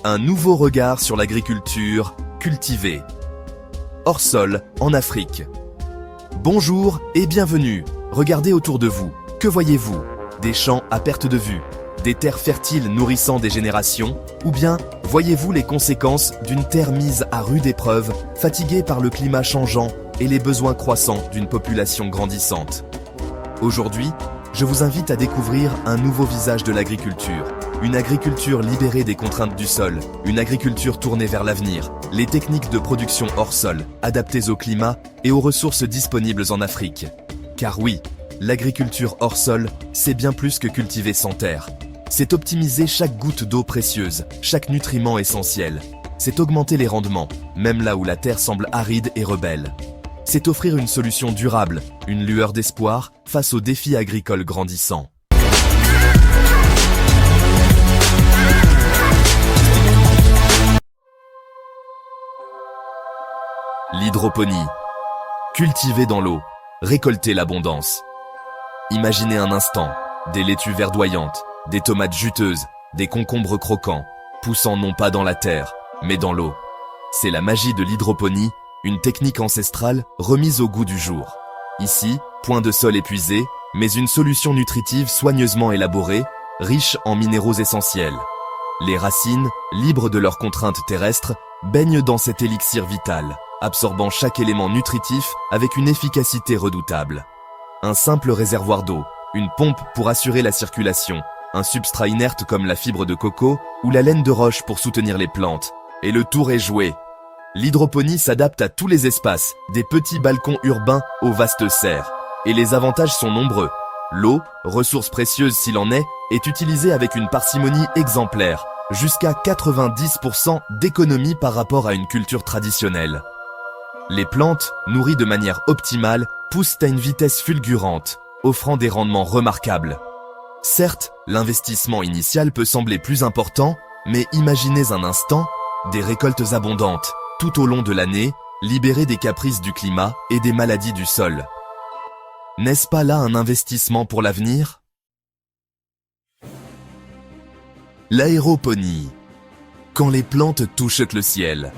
Un nouveau regard sur l'agriculture cultivée. Hors sol, en Afrique. Bonjour et bienvenue. Regardez autour de vous. Que voyez-vous? Des champs à perte de vue, des terres fertiles nourrissant des générations, ou bien voyez-vous les conséquences d'une terre mise à rude épreuve, fatiguée par le climat changeant et les besoins croissants d'une population grandissante? Aujourd'hui, je vous invite à découvrir un nouveau visage de l'agriculture. Une agriculture libérée des contraintes du sol, une agriculture tournée vers l'avenir, les techniques de production hors sol, adaptées au climat et aux ressources disponibles en Afrique. Car oui, l'agriculture hors sol, c'est bien plus que cultiver sans terre. C'est optimiser chaque goutte d'eau précieuse, chaque nutriment essentiel. C'est augmenter les rendements, même là où la terre semble aride et rebelle. C'est offrir une solution durable, une lueur d'espoir face aux défis agricoles grandissants. L'hydroponie. Cultiver dans l'eau, récolter l'abondance. Imaginez un instant, des laitues verdoyantes, des tomates juteuses, des concombres croquants, poussant non pas dans la terre, mais dans l'eau. C'est la magie de l'hydroponie, une technique ancestrale remise au goût du jour. Ici, point de sol épuisé, mais une solution nutritive soigneusement élaborée, riche en minéraux essentiels. Les racines, libres de leurs contraintes terrestres, baignent dans cet élixir vital, absorbant chaque élément nutritif avec une efficacité redoutable. Un simple réservoir d'eau, une pompe pour assurer la circulation, un substrat inerte comme la fibre de coco ou la laine de roche pour soutenir les plantes. Et le tour est joué. L'hydroponie s'adapte à tous les espaces, des petits balcons urbains aux vastes serres. Et les avantages sont nombreux. L'eau, ressource précieuse s'il en est utilisée avec une parcimonie exemplaire, jusqu'à 90% d'économie par rapport à une culture traditionnelle. Les plantes, nourries de manière optimale, poussent à une vitesse fulgurante, offrant des rendements remarquables. Certes, l'investissement initial peut sembler plus important, mais imaginez un instant, des récoltes abondantes, tout au long de l'année, libérées des caprices du climat et des maladies du sol. N'est-ce pas là un investissement pour l'avenir? L'aéroponie. Quand les plantes touchent le ciel.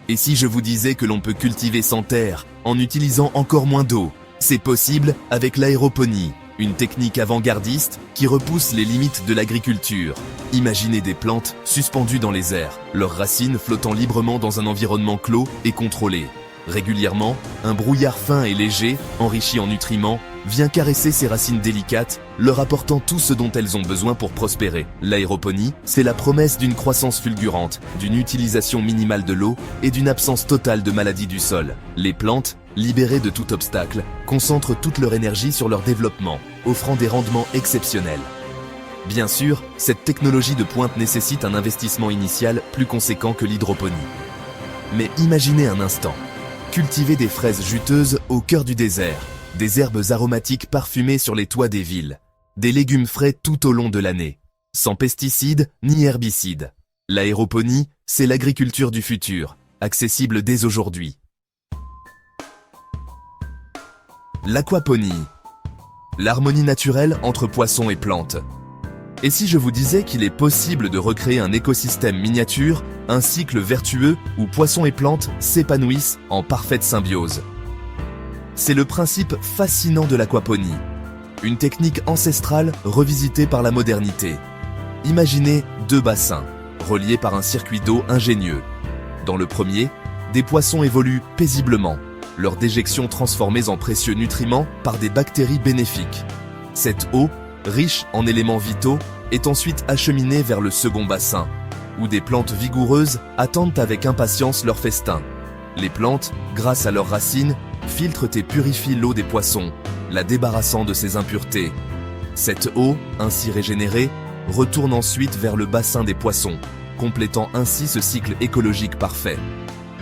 Et si je vous disais que l'on peut cultiver sans terre, en utilisant encore moins d'eau? C'est possible avec l'aéroponie, une technique avant-gardiste qui repousse les limites de l'agriculture. Imaginez des plantes suspendues dans les airs, leurs racines flottant librement dans un environnement clos et contrôlé. Régulièrement, un brouillard fin et léger, enrichi en nutriments, vient caresser ces racines délicates, leur apportant tout ce dont elles ont besoin pour prospérer. L'aéroponie, c'est la promesse d'une croissance fulgurante, d'une utilisation minimale de l'eau et d'une absence totale de maladies du sol. Les plantes, libérées de tout obstacle, concentrent toute leur énergie sur leur développement, offrant des rendements exceptionnels. Bien sûr, cette technologie de pointe nécessite un investissement initial plus conséquent que l'hydroponie. Mais imaginez un instant, cultiver des fraises juteuses au cœur du désert, des herbes aromatiques parfumées sur les toits des villes, des légumes frais tout au long de l'année, sans pesticides ni herbicides. L'aéroponie, c'est l'agriculture du futur, accessible dès aujourd'hui. L'aquaponie. L'harmonie naturelle entre poissons et plantes. Et si je vous disais qu'il est possible de recréer un écosystème miniature, un cycle vertueux où poissons et plantes s'épanouissent en parfaite symbiose? C'est le principe fascinant de l'aquaponie, une technique ancestrale revisitée par la modernité. Imaginez deux bassins, reliés par un circuit d'eau ingénieux. Dans le premier, des poissons évoluent paisiblement, leurs déjections transformées en précieux nutriments par des bactéries bénéfiques. Cette eau, riche en éléments vitaux, est ensuite acheminée vers le second bassin, où des plantes vigoureuses attendent avec impatience leur festin. Les plantes, grâce à leurs racines, filtrent et purifient l'eau des poissons, la débarrassant de ses impuretés. Cette eau, ainsi régénérée, retourne ensuite vers le bassin des poissons, complétant ainsi ce cycle écologique parfait.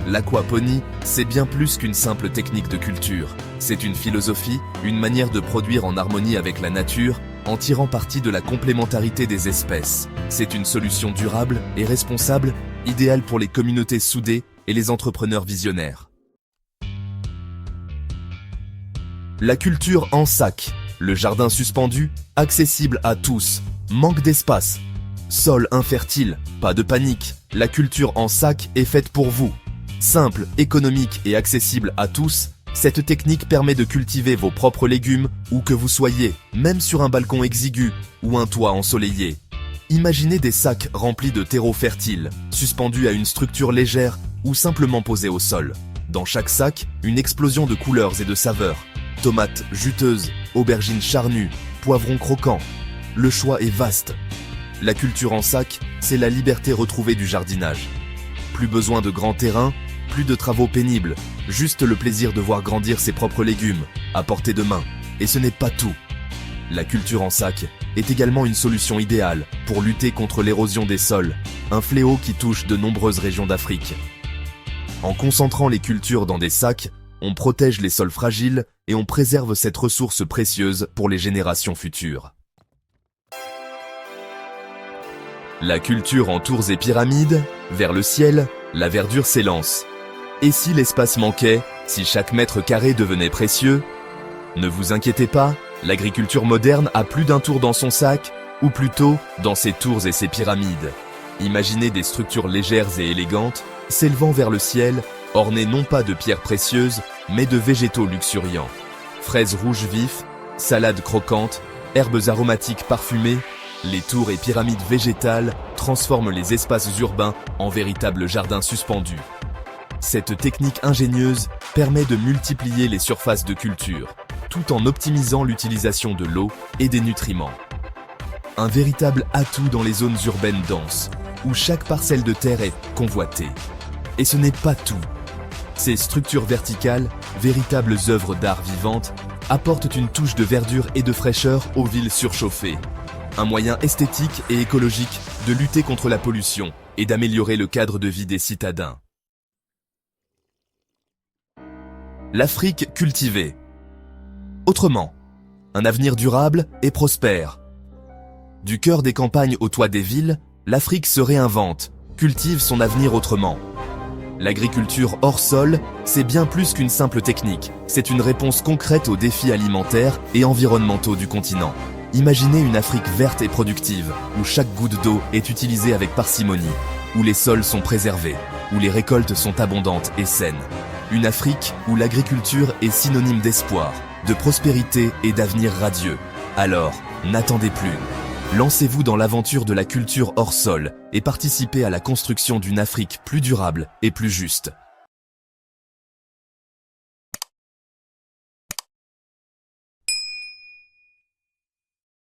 L'aquaponie, c'est bien plus qu'une simple technique de culture. C'est une philosophie, une manière de produire en harmonie avec la nature, en tirant parti de la complémentarité des espèces. C'est une solution durable et responsable, idéale pour les communautés soudées et les entrepreneurs visionnaires. La culture en sac, le jardin suspendu, accessible à tous, manque d'espace. Sol infertile, pas de panique, la culture en sac est faite pour vous. Simple, économique et accessible à tous, cette technique permet de cultiver vos propres légumes où que vous soyez, même sur un balcon exigu ou un toit ensoleillé. Imaginez des sacs remplis de terreau fertile, suspendus à une structure légère ou simplement posés au sol. Dans chaque sac, une explosion de couleurs et de saveurs. Tomates juteuses, aubergines charnues, poivrons croquants. Le choix est vaste. La culture en sac, c'est la liberté retrouvée du jardinage. Plus besoin de grands terrains, plus de travaux pénibles, juste le plaisir de voir grandir ses propres légumes, à portée de main. Et ce n'est pas tout. La culture en sac est également une solution idéale pour lutter contre l'érosion des sols, un fléau qui touche de nombreuses régions d'Afrique. En concentrant les cultures dans des sacs, on protège les sols fragiles et on préserve cette ressource précieuse pour les générations futures. La culture en tours et pyramides, vers le ciel, la verdure s'élance. Et si l'espace manquait, si chaque mètre carré devenait précieux? Ne vous inquiétez pas, l'agriculture moderne a plus d'un tour dans son sac, ou plutôt dans ses tours et ses pyramides. Imaginez des structures légères et élégantes, s'élevant vers le ciel, ornées non pas de pierres précieuses, mais de végétaux luxuriants. Fraises rouges vifs, salades croquantes, herbes aromatiques parfumées, les tours et pyramides végétales transforment les espaces urbains en véritables jardins suspendus. Cette technique ingénieuse permet de multiplier les surfaces de culture, tout en optimisant l'utilisation de l'eau et des nutriments. Un véritable atout dans les zones urbaines denses, où chaque parcelle de terre est convoitée. Et ce n'est pas tout. Ces structures verticales, véritables œuvres d'art vivantes, apportent une touche de verdure et de fraîcheur aux villes surchauffées. Un moyen esthétique et écologique de lutter contre la pollution et d'améliorer le cadre de vie des citadins. L'Afrique cultivée. Autrement, un avenir durable et prospère. Du cœur des campagnes au toit des villes, l'Afrique se réinvente, cultive son avenir autrement. L'agriculture hors sol, c'est bien plus qu'une simple technique. C'est une réponse concrète aux défis alimentaires et environnementaux du continent. Imaginez une Afrique verte et productive, où chaque goutte d'eau est utilisée avec parcimonie, où les sols sont préservés, où les récoltes sont abondantes et saines. Une Afrique où l'agriculture est synonyme d'espoir, de prospérité et d'avenir radieux. Alors, n'attendez plus. Lancez-vous dans l'aventure de la culture hors sol et participez à la construction d'une Afrique plus durable et plus juste.